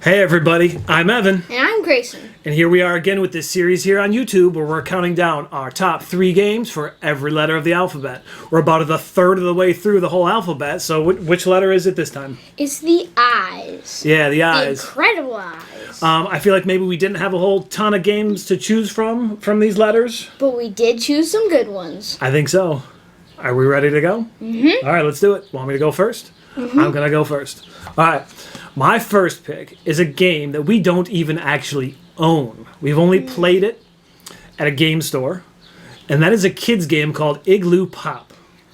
Hey everybody, I'm Evan. And I'm Grayson. And here we are again with this series here on YouTube where we're counting down our top 3 games for every letter of the alphabet. We're about a third of the way through the whole alphabet, so which letter is it this time? It's the I's. Yeah, the I's. Incredible I's. I feel like maybe we didn't have a whole ton of games to choose from these letters. But we did choose some good ones. I think so. Are we ready to go? Mm-hmm. All right, let's do it. Want me to go first? Mm-hmm. I'm going to go first. All right. My first pick is a game that we don't even actually own. We've only played it at a game store, and that is a kid's game called Igloo Pop.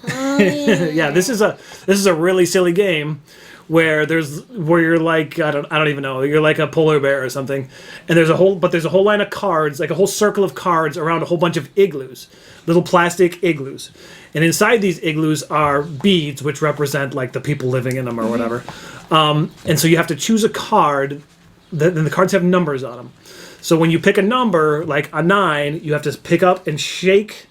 Oh, yeah. Yeah, this is a really silly game where you're like I don't even know, you're like a polar bear or something, and there's a whole line of cards, like a whole circle of cards around a whole bunch of igloos, little plastic igloos, and inside these igloos are beads which represent like the people living in them or whatever, and so you have to choose a card, then the cards have numbers on them. So when you pick a number like a 9, you have to pick up and shake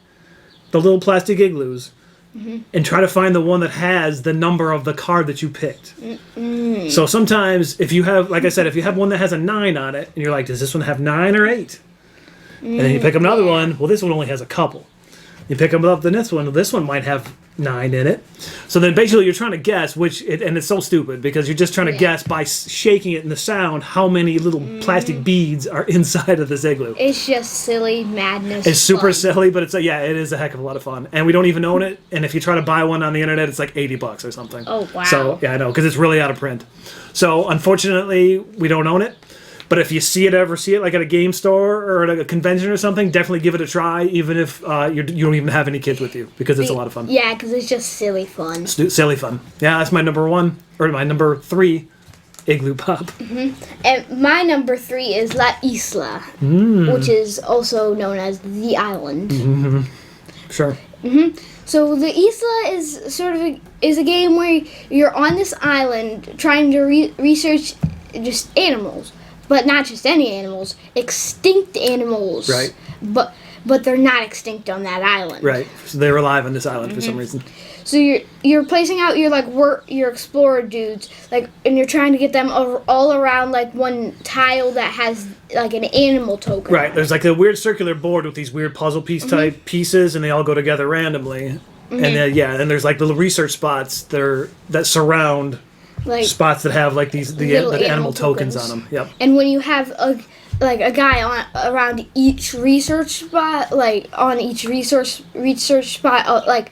the little plastic igloos. Mm-hmm. And try to find the one that has the number of the card that you picked. Mm-mm. So sometimes if you have, like I said, if you have one that has a 9 on it, and you're like, does this one have 9 or 8? And then you pick up another one, well, this one only has a couple. You pick up the next one, well, this one might have 9 in it. So then basically you're trying to guess and it's so stupid because you're just trying to guess by shaking it in the sound how many little plastic beads are inside of this igloo. It's just silly madness. It's super silly, but it is a heck of a lot of fun. And we don't even own it. And if you try to buy one on the internet, it's like $80 or something. Oh, wow. So, yeah, I know, because it's really out of print. So, unfortunately, we don't own it. But if you ever see it like at a game store or at a convention or something, definitely give it a try, even if you don't even have any kids with you, because it's a lot of fun. Yeah, because it's just silly fun. Silly fun. Yeah, that's my number 1, or my number 3, Igloo Pop. Mm-hmm. And my number 3 is La Isla, which is also known as the island. Mm-hmm. Sure. Mm-hmm. So the Isla is a game where you're on this island trying to research just animals. But not just any animals, extinct animals. Right. But they're not extinct on that island. Right. So they're alive on this island for some reason. So you're placing out your explorer dudes, and you're trying to get them all around like one tile that has like an animal token. Right. There's like a weird circular board with these weird puzzle piece type pieces, and they all go together randomly. And then there's like little research spots that surround spots that have like the animal tokens on them. Yep. And when you have a guy around each research spot, like on each research spot, like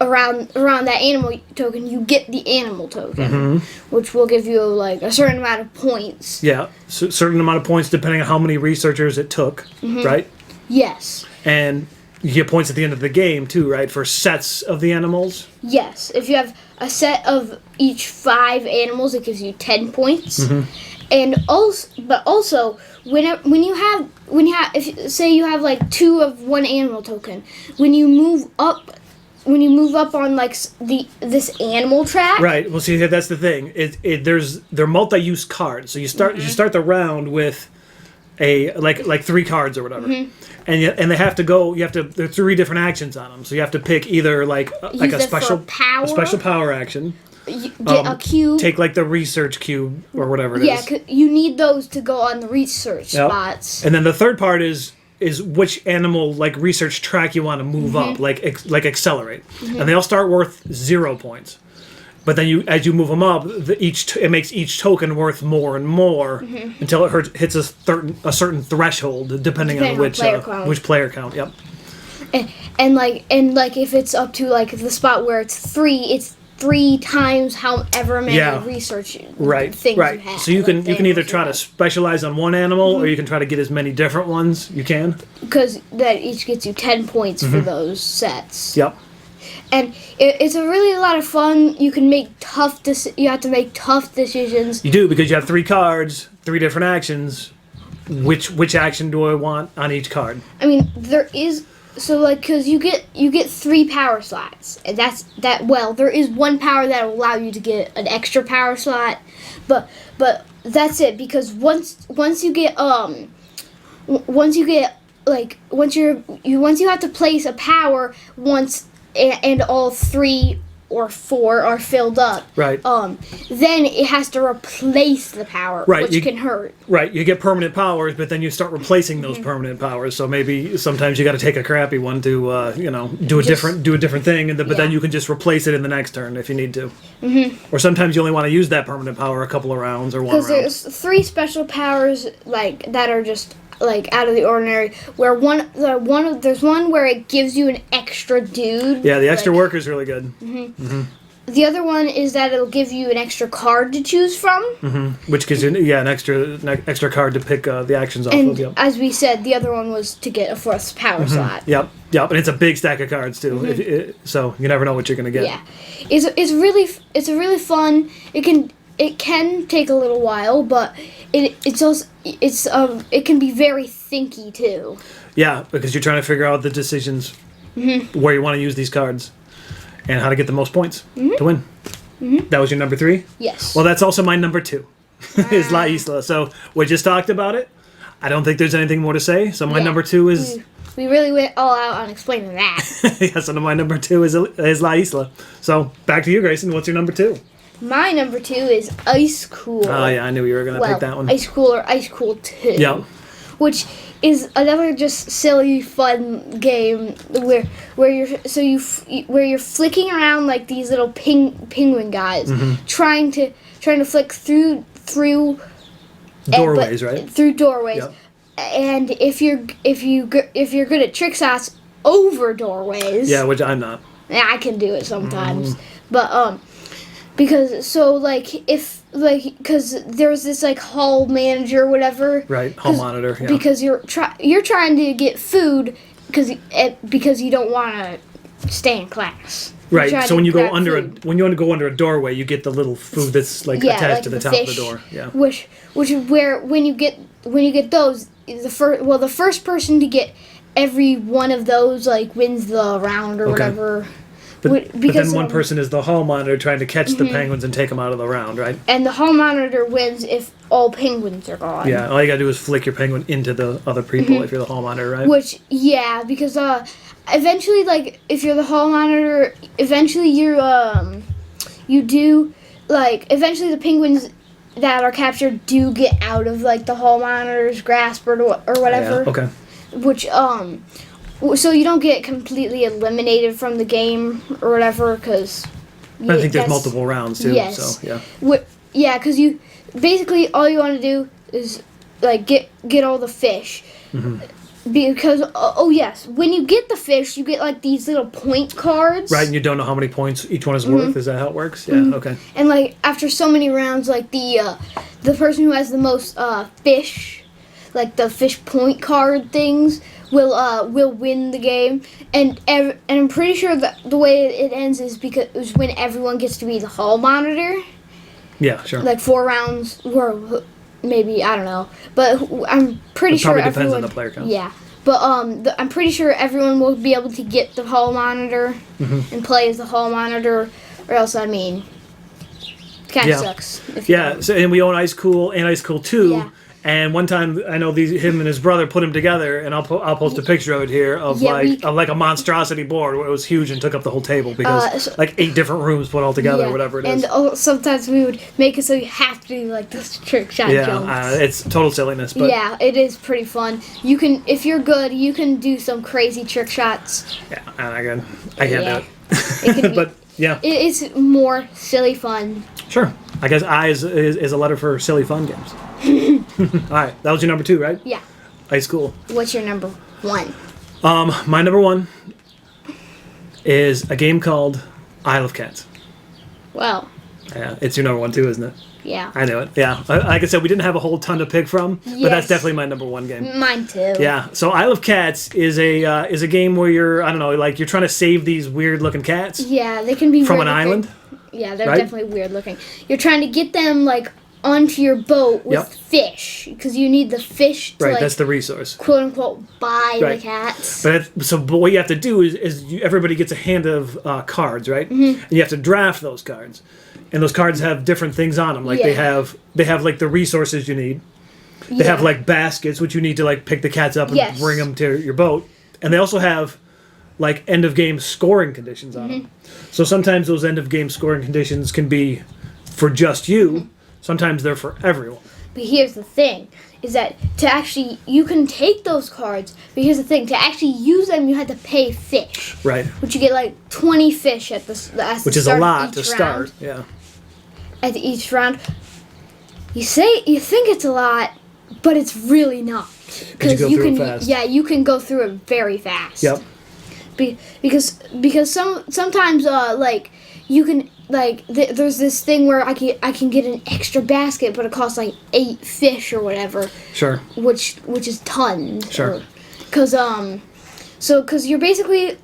around that animal token, you get the animal token, which will give you like a certain amount of points. Yeah, so certain amount of points depending on how many researchers it took, right? Yes. And you get points at the end of the game too, right? For sets of the animals. Yes, if you have a set of each 5 animals, it gives you 10 points. And also, when you have say you have like 2 of one animal token, when you move up on like this animal track. Right. Well, see, that's the thing. They're multi-use cards. So you start the round with like 3 cards or whatever, and they have to go. There are 3 different actions on them. So you have to pick either like a special power action. Get a cube. Take like the research cube or whatever it is. Yeah, you need those to go on the research spots. And then the third part is which animal like research track you want to move up, like accelerate. And they all start worth 0 points. But then as you move them up, it makes each token worth more and more until it hits a certain threshold, depending on which player count. Yep. And if it's up to like the spot where it's 3, it's 3 times however many research things you have. So you can either try to specialize on one animal, or you can try to get as many different ones you can. Because that each gets you 10 points for those sets. Yep. And it's a really lot of fun. You can make you have to make tough decisions. You do, because you have 3 cards, 3 different actions. Which action do I want on each card? I mean, there is because you get 3 power slots, and there is 1 power that will allow you to get an extra power slot, but that's it, because once you have to place a power once. And all 3 or 4 are filled up, Right. then it has to replace the power, Right, which can hurt. Right, you get permanent powers, but then you start replacing those permanent powers. So maybe sometimes you got to take a crappy one to, do a different thing, but then Yeah. you can just replace it in the next turn if you need to. Or sometimes you only want to use that permanent power a couple of rounds or one Because round. there's 3 special powers like that are just like out of the ordinary. Where there's one where it gives you an extra dude. Yeah, the extra like, work is really good. The other one is that it'll give you an extra card to choose from. Which gives you an extra card to pick the actions off And of. Yep. as we said, the other one was to get a 4th power slot. Yep, and it's a big stack of cards too. So you never know what you're gonna get. Yeah, it's really fun. It can take a little while, but it can be very thinky too. Yeah, because you're trying to figure out the decisions where you want to use these cards and how to get the most points to win. That was your number 3? Yes. Well, that's also my number 2, is La Isla. So we just talked about it. I don't think there's anything more to say. So my Yeah. number 2 is... We really went all out on explaining that. yeah, so my number 2 is La Isla. So back to you, Grayson. What's your number 2? My number 2 is Ice Cool. Oh, yeah, I knew you were going to pick that one. Ice Cool or Ice Cool 2. Yeah. Which is another just silly, fun game where you're flicking around like these little penguin guys, trying to flick through Doorways, right? Through doorways, Yep. and if you're good at trick shots over doorways, Yeah, which I'm not. I can do it sometimes, but because there's this like hall manager, whatever. Right, hall monitor. Yeah. Because you're trying to get food because you don't want to stay in class. You're Right. trying So to when you grab go under food. when you want to go under a doorway, you get the little food that's like Yeah, attached like to the the top of the fish, door. Yeah. Which is where when you get those, the first person to get every one of those like wins the round or whatever. But Because then one person is the hall monitor trying to catch the penguins and take them out of the round, right? And the hall monitor wins if all penguins are gone. Yeah. All you gotta do is flick your penguin into the other people if you're the hall monitor, right? Which, yeah, because eventually, like, if you're the hall monitor, eventually eventually the penguins that are captured do get out of, like, the hall monitor's grasp or whatever. Yeah. Okay. Which, so you don't get completely eliminated from the game or whatever, because... I think there's multiple rounds too. Yes. So yeah. Yeah, because basically all you want to do is, like, get all the fish. Because yes, when you get the fish, you get like these little point cards. Right, and you don't know how many points each one is worth. Is that how it works? Yeah. Okay. And like after so many rounds, like the person who has the most fish, like the fish point card things, will win the game. And I'm pretty sure that the way it ends is when everyone gets to be the hall monitor. Yeah. Sure. Like 4 rounds, or maybe I don't know, but I'm pretty sure probably depends on everyone. the player count. Yeah, but I'm pretty sure everyone will be able to get the hall monitor and play as the hall monitor, or else kind of sucks. If you Yeah. don't. So and we own Ice Cool and Ice Cool 2. Yeah. And one time, I know him and his brother put them together, and I'll post a picture of it here of like a monstrosity board where it was huge and took up the whole table because like 8 different rooms put all together, or whatever it is. And sometimes we would make it so you have to do like this trick shot jumps. It's total silliness, but Yeah, it is pretty fun. You can, if you're good, you can do some crazy trick shots. yeah, and I can't do it. It can be, But yeah, it's more silly fun. sure. I guess I is a letter for silly fun games. All right, that was your number 2, right? Yeah. Ice Cool. What's your number 1? My number 1 is a game called Isle of Cats. Well, Yeah, it's your number 1 too, isn't it? yeah. I knew it. Yeah, like I said, we didn't have a whole ton to pick from, but that's Yes. definitely my number 1 game. Mine too. Yeah, so Isle of Cats is a game where you're like you're trying to save these weird looking cats Yeah, they can be from weird an looking. island. Yeah, they're right? definitely weird looking. You're trying to get them like onto your boat with fish because you need the fish to Right, that's the resource. quote unquote buy Right. the cats. But what you have to do is everybody gets a hand of cards, right? And you have to draft those cards, and those cards have different things on them. Like they have like the resources you need. They have like baskets, which you need to like pick the cats up and Yes. bring them to your boat, and they also have like end of game scoring conditions on them. So sometimes those end of game scoring conditions can be for just you. Sometimes they're for everyone. But here's the thing, is that you can take those cards, but here's the thing, to actually use them, you have to pay fish. Right. Which you get like 20 fish Which is a lot to start, yeah. At each round. You think it's a lot, but it's really not. Because you go through it fast. Yeah, you can go through it very fast. Yep. Because sometimes like you can there's this thing where I can get an extra basket, but it costs like 8 fish or whatever. Sure. Which is tons. Sure. Because you're basically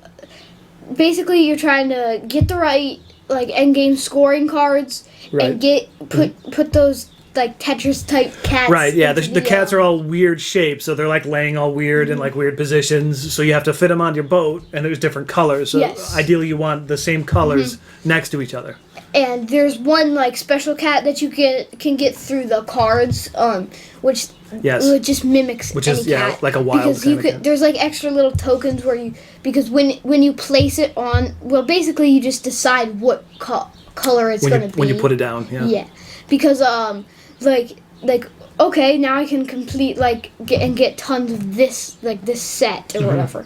you're trying to get the right like end game scoring cards and put those like Tetris type cats. Right, yeah. The cats are all weird shapes, so they're like laying all weird in like weird positions. So you have to fit them on your boat, and there's different colors. So ideally, you want the same colors next to each other. And there's one like special cat that you can get through the cards, which just mimics any cat. Like a wild kind of cat. There's like extra little tokens because when you place it on, well, basically you just decide what color it's going to be when you put it down. Yeah. Yeah, because okay, now I can complete get tons of this set or whatever,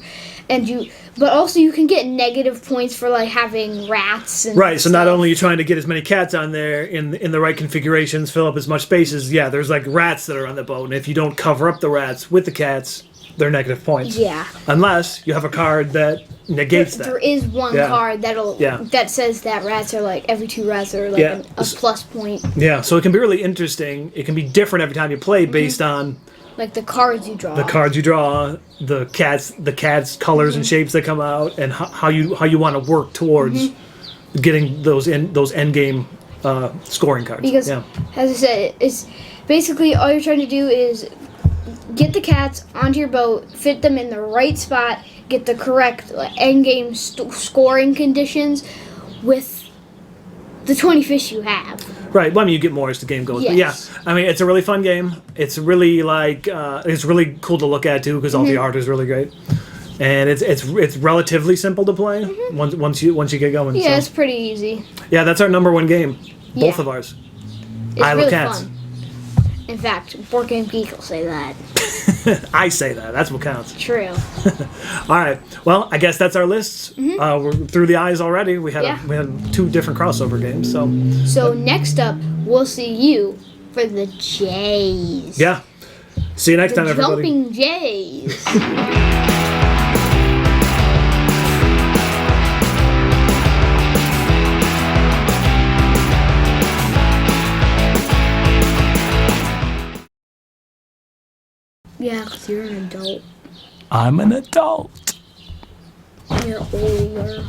but also you can get negative points for like having rats and right. So stuff. not only are you trying to get as many cats on there in the right configurations, fill up as much spaces. Yeah, there's like rats that are on the boat, and if you don't cover up the rats with the cats, they're negative points. Yeah. Unless you have a card that negates that. There is one card that says that rats are like every 2 rats are like a plus point. Yeah, so it can be really interesting. It can be different every time you play based on like the cards you draw. The cats colors and shapes that come out, and how you want to work towards getting those end game scoring cards. Because as I said, it's basically all you're trying to do is get the cats onto your boat, fit them in the right spot, get the correct end game scoring conditions with the 20 fish you have. Right. Well, I mean, you get more as the game goes. Yes. But yeah, I mean, it's a really fun game. It's really it's really cool to look at too because all the art is really great, and it's relatively simple to play once you get going. Yeah, it's pretty easy. Yeah, that's our number 1 game. Both of ours. It's Isla really Cats. fun. In fact, Board Game Geek will say that. I say that. That's what counts. True. All right. Well, I guess that's our lists. We're through the eyes already. We had 2 different crossover games. So next up, we'll see you for the Jays. Yeah. See you next time, everybody. Jumping Jays. Yeah, 'cause you're an adult. I'm an adult. You're older.